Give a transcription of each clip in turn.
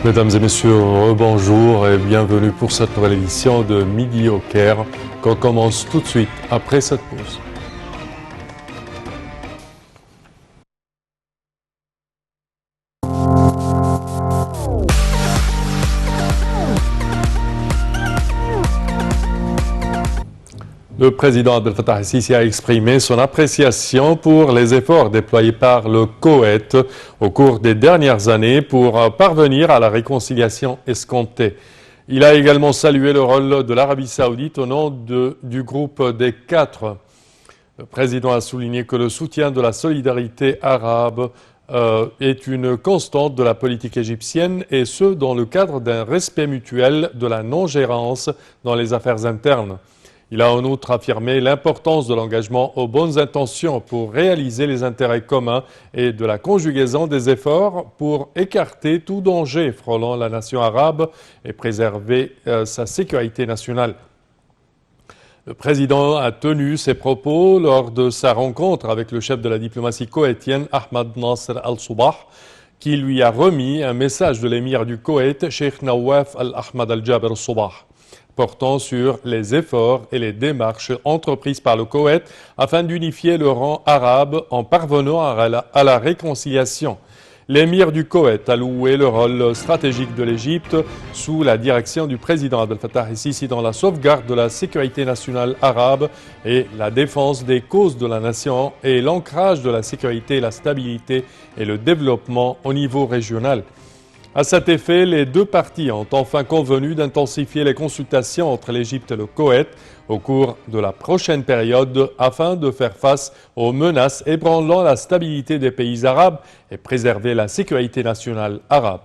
Mesdames et messieurs, bonjour et bienvenue pour cette nouvelle édition de Midi au Caire qu'on commence tout de suite après cette pause. Le président Abdel Fattah el-Sisi a exprimé son appréciation pour les efforts déployés par le Koweït au cours des dernières années pour parvenir à la réconciliation escomptée. Il a également salué le rôle de l'Arabie saoudite au nom du groupe des quatre. Le président a souligné que le soutien de la solidarité arabe est une constante de la politique égyptienne et ce dans le cadre d'un respect mutuel de la non-gérance dans les affaires internes. Il a en outre affirmé l'importance de l'engagement aux bonnes intentions pour réaliser les intérêts communs et de la conjugaison des efforts pour écarter tout danger frôlant la nation arabe et préserver sa sécurité nationale. Le président a tenu ses propos lors de sa rencontre avec le chef de la diplomatie koweïtienne Ahmad Nasser al-Soubah, qui lui a remis un message de l'émir du Koweït, Sheikh Nawaf al-Ahmad al-Jaber al-Soubah, portant sur les efforts et les démarches entreprises par le Koweït afin d'unifier le rang arabe en parvenant à la réconciliation. L'émir du Koweït a loué le rôle stratégique de l'Égypte sous la direction du président Abdel Fattah el-Sisi dans la sauvegarde de la sécurité nationale arabe et la défense des causes de la nation et l'ancrage de la sécurité, la stabilité et le développement au niveau régional. À cet effet, les deux parties ont enfin convenu d'intensifier les consultations entre l'Égypte et le Koweït au cours de la prochaine période afin de faire face aux menaces ébranlant la stabilité des pays arabes et préserver la sécurité nationale arabe.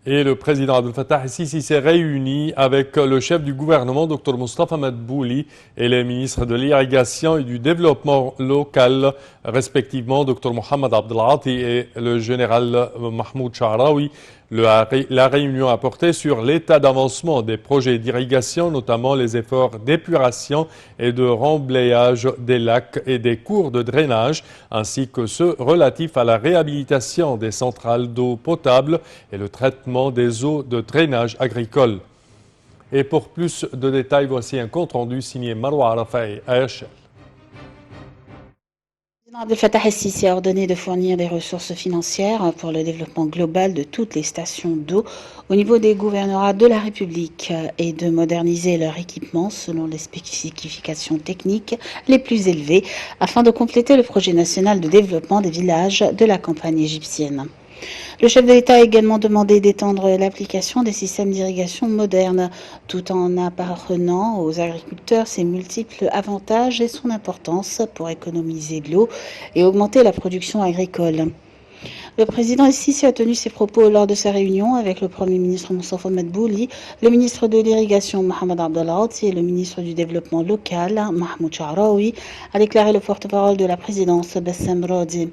Et le président Abdel Fattah el-Sisi s'est réuni avec le chef du gouvernement, Dr Moustapha Madbouli, et les ministres de l'irrigation et du développement local, respectivement Dr Mohamed Abdelati et le général Mahmoud Sha'raoui. La réunion a porté sur l'état d'avancement des projets d'irrigation, notamment les efforts d'épuration et de remblayage des lacs et des cours de drainage, ainsi que ceux relatifs à la réhabilitation des centrales d'eau potable et le traitement des eaux de drainage agricole. Et pour plus de détails, voici un compte-rendu signé Marwa Arafat et Ayachel. Abdel Fattah el-Sisi a ordonné de fournir des ressources financières pour le développement global de toutes les stations d'eau au niveau des gouvernorats de la République et de moderniser leur équipement selon les spécifications techniques les plus élevées afin de compléter le projet national de développement des villages de la campagne égyptienne. Le chef de l'État a également demandé d'étendre l'application des systèmes d'irrigation modernes, tout en apprenant aux agriculteurs ses multiples avantages et son importance pour économiser de l'eau et augmenter la production agricole. Le président el-Sisi a tenu ses propos lors de sa réunion avec le Premier ministre Moustapha Madbouli, le ministre de l'Irrigation Mohamed Abdelati et le ministre du Développement local Mahmoud Sha'raoui, a déclaré le porte-parole de la présidence Bassem Rodi.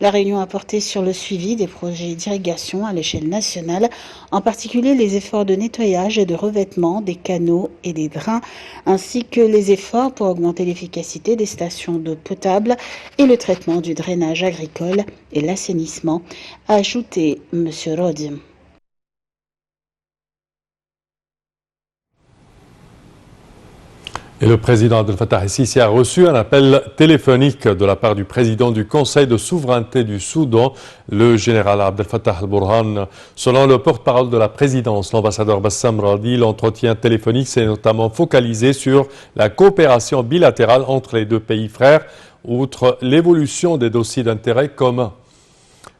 La réunion a porté sur le suivi des projets d'irrigation à l'échelle nationale, en particulier les efforts de nettoyage et de revêtement des canaux et des drains, ainsi que les efforts pour augmenter l'efficacité des stations d'eau potable et le traitement du drainage agricole et l'assainissement, a ajouté M. Rodi. Et le président Abdel Fattah el-Sisi a reçu un appel téléphonique de la part du président du Conseil de souveraineté du Soudan, le général Abdel Fattah al-Burhan. Selon le porte-parole de la présidence, l'ambassadeur Bassam Radi, l'entretien téléphonique s'est notamment focalisé sur la coopération bilatérale entre les deux pays frères, outre l'évolution des dossiers d'intérêt commun.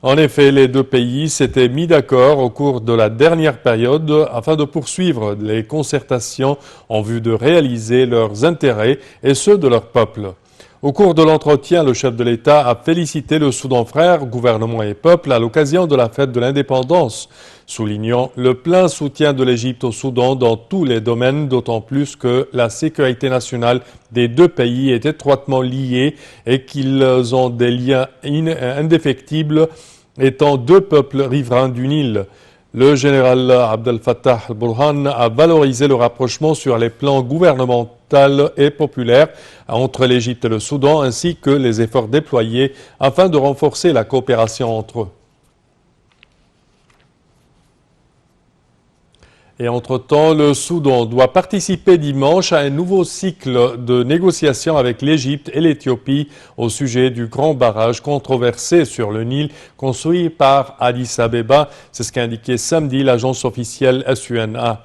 En effet, les deux pays s'étaient mis d'accord au cours de la dernière période afin de poursuivre les concertations en vue de réaliser leurs intérêts et ceux de leur peuple. Au cours de l'entretien, le chef de l'État a félicité le Soudan frère, gouvernement et peuple à l'occasion de la fête de l'indépendance, soulignant le plein soutien de l'Égypte au Soudan dans tous les domaines, d'autant plus que la sécurité nationale des deux pays est étroitement liée et qu'ils ont des liens indéfectibles étant deux peuples riverains du Nil. Le général Abdel Fattah al-Burhan a valorisé le rapprochement sur les plans gouvernemental et populaire entre l'Égypte et le Soudan, ainsi que les efforts déployés afin de renforcer la coopération entre eux. Et entre-temps, le Soudan doit participer dimanche à un nouveau cycle de négociations avec l'Égypte et l'Éthiopie au sujet du grand barrage controversé sur le Nil construit par Addis Abeba. C'est ce qu'a indiqué samedi l'agence officielle SUNA.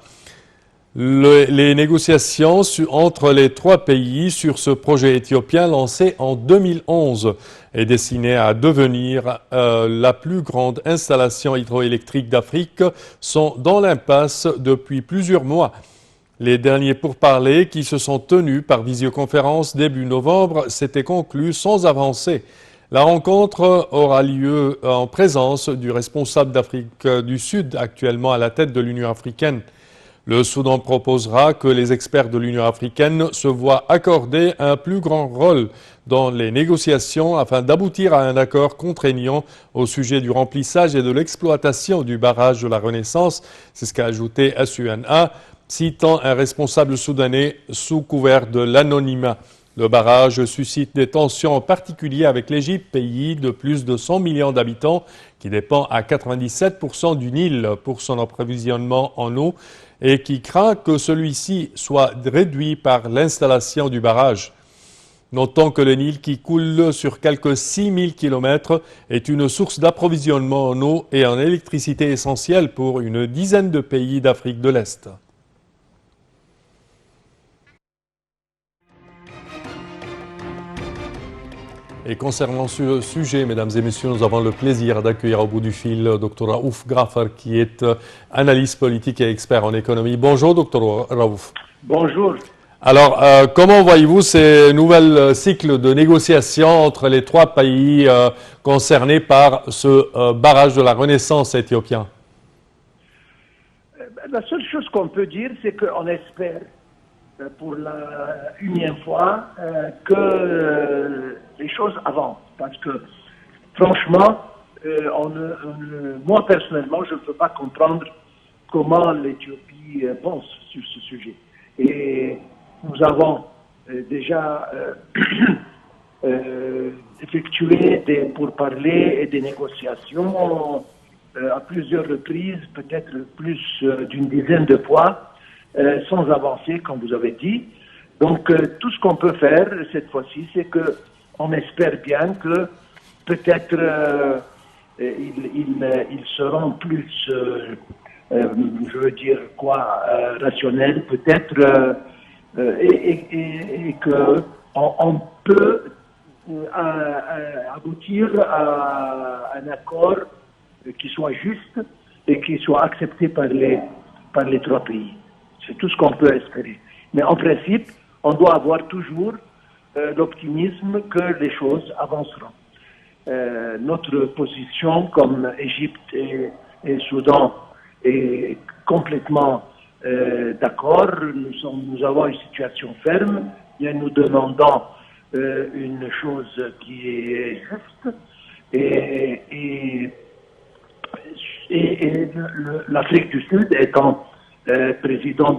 Les négociations entre les trois pays sur ce projet éthiopien lancé en 2011 est destiné à devenir la plus grande installation hydroélectrique d'Afrique sont dans l'impasse depuis plusieurs mois. Les derniers pourparlers qui se sont tenus par visioconférence début novembre s'étaient conclus sans avancée. La rencontre aura lieu en présence du responsable d'Afrique du Sud actuellement à la tête de l'Union africaine. Le Soudan proposera que les experts de l'Union africaine se voient accorder un plus grand rôle dans les négociations afin d'aboutir à un accord contraignant au sujet du remplissage et de l'exploitation du barrage de la Renaissance. C'est ce qu'a ajouté SUNA, citant un responsable soudanais sous couvert de l'anonymat. Le barrage suscite des tensions en particulier avec l'Égypte, pays de plus de 100 millions d'habitants, qui dépend à 97% du Nil pour son approvisionnement en eau et qui craint que celui-ci soit réduit par l'installation du barrage. Notons que le Nil, qui coule sur quelques 6000 km, est une source d'approvisionnement en eau et en électricité essentielle pour une dizaine de pays d'Afrique de l'Est. Et concernant ce sujet, mesdames et messieurs, nous avons le plaisir d'accueillir au bout du fil Dr Raouf Ghafar, qui est analyste politique et expert en économie. Bonjour, Dr Raouf. Bonjour. Alors, comment voyez-vous ces nouvelles cycles de négociations entre les trois pays concernés par ce barrage de la Renaissance éthiopien? La seule chose qu'on peut dire, c'est qu'on espère pour la unième fois que les choses avancent. Parce que, franchement, moi personnellement, je ne peux pas comprendre comment l'Éthiopie pense sur ce sujet. Et nous avons déjà effectué des pourparlers et des négociations à plusieurs reprises, peut-être plus d'une dizaine de fois, sans avancer, comme vous avez dit. Donc, tout ce qu'on peut faire cette fois-ci, c'est qu'on espère bien que peut-être ils seront plus, je veux dire quoi, rationnels, peut-être, et qu'on peut aboutir à un accord qui soit juste et qui soit accepté par les trois pays. C'est tout ce qu'on peut espérer. Mais en principe, on doit avoir toujours l'optimisme que les choses avanceront. Notre position comme Égypte et Soudan est complètement d'accord. Nous avons une situation ferme et nous demandons une chose qui est juste. Et l'Afrique du Sud étant président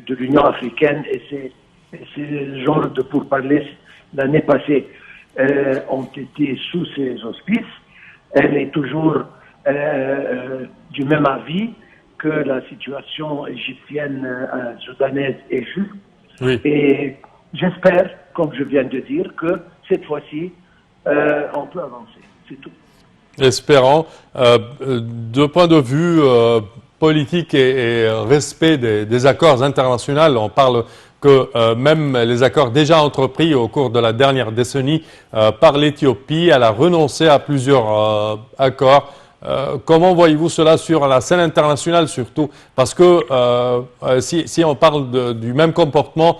de l'Union africaine et ces genres de pourparlers l'année passée ont été sous ses auspices. Elle est toujours du même avis que la situation égyptienne soudanaise est juste. Oui. Et j'espère, comme je viens de dire, que cette fois-ci, on peut avancer. C'est tout. Espérons. De point de vue politique et respect des accords internationaux, on parle que même les accords déjà entrepris au cours de la dernière décennie par l'Éthiopie, elle a renoncé à plusieurs accords. Comment voyez-vous cela sur la scène internationale surtout? Parce que si on parle du même comportement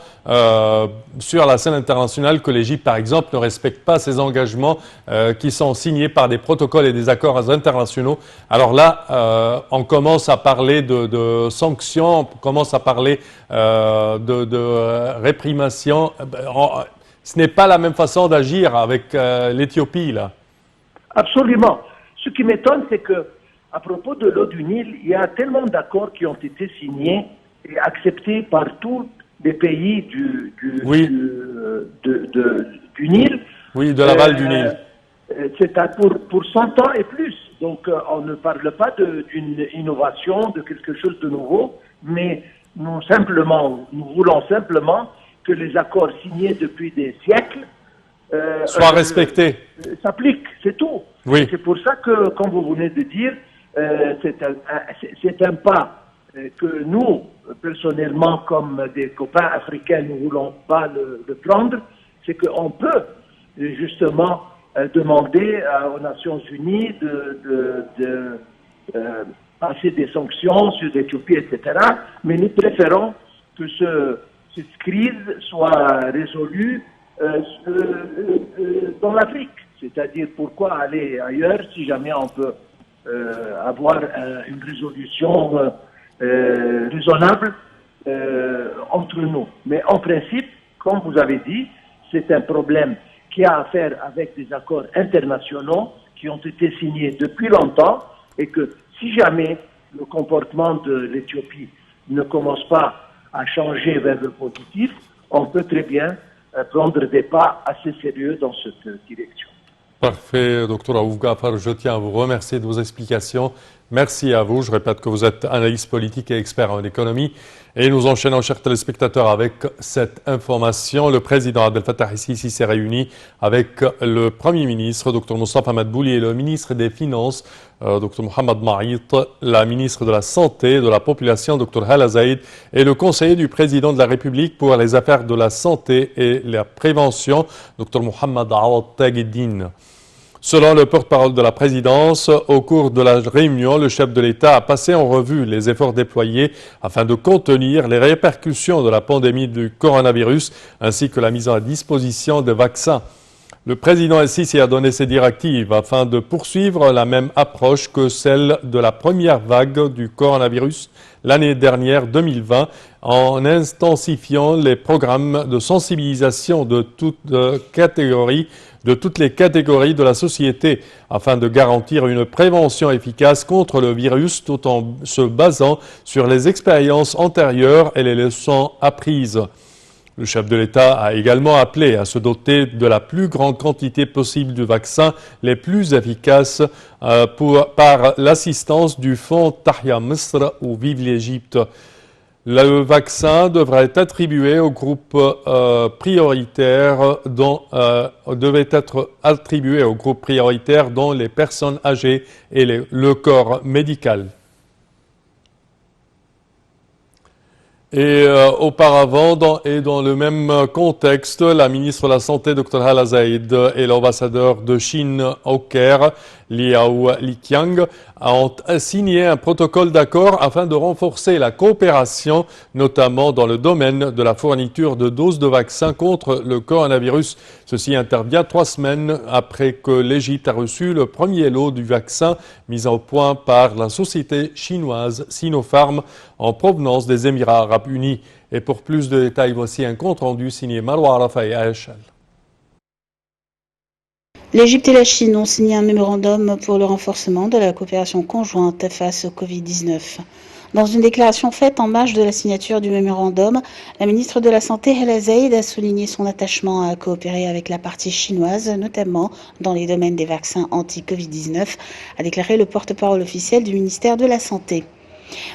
sur la scène internationale, que l'Égypte par exemple ne respecte pas ses engagements qui sont signés par des protocoles et des accords internationaux, alors là on commence à parler de sanctions, on commence à parler de réprimation. Ce n'est pas la même façon d'agir avec l'Éthiopie là. Absolument. Ce qui m'étonne, c'est que à propos de l'eau du Nil, il y a tellement d'accords qui ont été signés et acceptés par tous les pays Oui. du Nil. Oui, de l'aval du Nil. C'est pour 100 ans et plus. Donc, on ne parle pas d'une innovation, de quelque chose de nouveau, mais nous voulons simplement que les accords signés depuis des siècles soient respectés. S'appliquent, c'est tout. Oui. C'est pour ça que, comme vous venez de dire, c'est un pas que nous, personnellement, comme des copains africains, nous ne voulons pas le prendre. C'est qu'on peut justement demander aux Nations Unies de passer des sanctions sur l'Éthiopie, etc. Mais nous préférons que cette crise soit résolue dans l'Afrique. C'est-à-dire, pourquoi aller ailleurs si jamais on peut avoir une résolution raisonnable entre nous. Mais en principe, comme vous avez dit, c'est un problème qui a à faire avec des accords internationaux qui ont été signés depuis longtemps et que si jamais le comportement de l'Éthiopie ne commence pas à changer vers le positif, on peut très bien prendre des pas assez sérieux dans cette direction. Parfait, Dr Raouf Gafar, je tiens à vous remercier de vos explications. Merci à vous. Je répète que vous êtes analyste politique et expert en économie. Et nous enchaînons, chers téléspectateurs, avec cette information. Le président Abdel Fattah el-Sisi s'est réuni avec le Premier ministre, Dr Moustapha Madbouli, et le ministre des Finances, Dr Mohamed Maït, la ministre de la Santé et de la Population, Dr Hala Zaïd, et le conseiller du président de la République pour les affaires de la santé et la prévention, Dr Mohamed Awad Tagueddine. Selon le porte-parole de la présidence, au cours de la réunion, le chef de l'État a passé en revue les efforts déployés afin de contenir les répercussions de la pandémie du coronavirus ainsi que la mise à disposition des vaccins. Le président el-Sisi a donné ses directives afin de poursuivre la même approche que celle de la première vague du coronavirus l'année dernière 2020 en intensifiant les programmes de sensibilisation de toutes les catégories de la société afin de garantir une prévention efficace contre le virus tout en se basant sur les expériences antérieures et les leçons apprises. Le chef de l'État a également appelé à se doter de la plus grande quantité possible de vaccins les plus efficaces par l'assistance du fonds Tahya Misr ou Vive l'Égypte. Le vaccin devrait être attribué aux groupes prioritaires dont les personnes âgées et le corps médical. Et auparavant, dans le même contexte, la ministre de la Santé, Dr Hala Zaïd, et l'ambassadeur de Chine au Caire, Liao Liqiang, ont signé un protocole d'accord afin de renforcer la coopération, notamment dans le domaine de la fourniture de doses de vaccins contre le coronavirus. Ceci intervient 3 semaines après que l'Égypte a reçu le premier lot du vaccin mis au point par la société chinoise Sinopharm en provenance des Émirats arabes unis. Et pour plus de détails, voici un compte-rendu signé Marwa Arafat et Aïchal. L'Égypte et la Chine ont signé un mémorandum pour le renforcement de la coopération conjointe face au Covid-19. Dans une déclaration faite en marge de la signature du mémorandum, la ministre de la Santé, Hala Zaïd, a souligné son attachement à coopérer avec la partie chinoise, notamment dans les domaines des vaccins anti-Covid-19, a déclaré le porte-parole officiel du ministère de la Santé.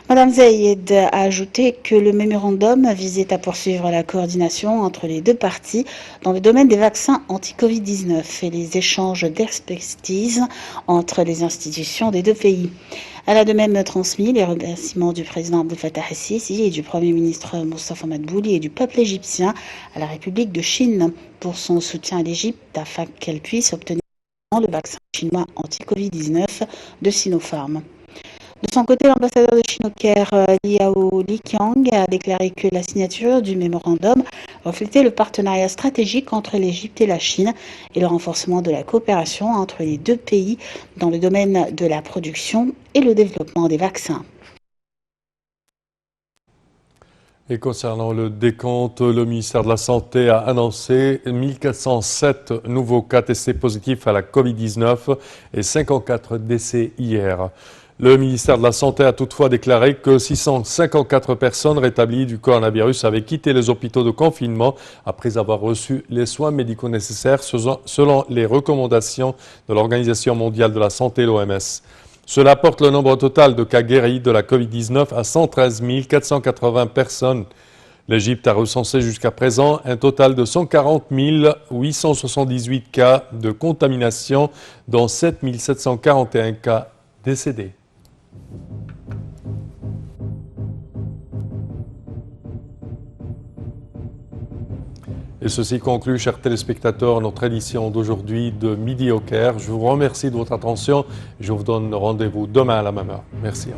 Madame Zaïd a ajouté que le mémorandum visait à poursuivre la coordination entre les deux parties dans le domaine des vaccins anti-Covid-19 et les échanges d'expertise entre les institutions des deux pays. Elle a de même transmis les remerciements du président Abdel Fattah el-Sisi et du Premier ministre Moustapha Madbouli et du peuple égyptien à la République de Chine pour son soutien à l'Égypte afin qu'elle puisse obtenir le vaccin chinois anti-Covid-19 de Sinopharm. De son côté, l'ambassadeur de Chine au Caire, Liao Liqiang, a déclaré que la signature du mémorandum reflétait le partenariat stratégique entre l'Égypte et la Chine et le renforcement de la coopération entre les deux pays dans le domaine de la production et le développement des vaccins. Et concernant le décompte, le ministère de la Santé a annoncé 1407 nouveaux cas testés positifs à la Covid-19 et 54 décès hier. Le ministère de la Santé a toutefois déclaré que 654 personnes rétablies du coronavirus avaient quitté les hôpitaux de confinement après avoir reçu les soins médicaux nécessaires selon les recommandations de l'Organisation mondiale de la santé, l'OMS. Cela porte le nombre total de cas guéris de la COVID-19 à 113 480 personnes. L'Égypte a recensé jusqu'à présent un total de 140 878 cas de contamination, dont 7 741 cas décédés. Et ceci conclut, chers téléspectateurs, notre édition d'aujourd'hui de Midi au Caire. Je vous remercie de votre attention et je vous donne rendez-vous demain à la même heure. Merci.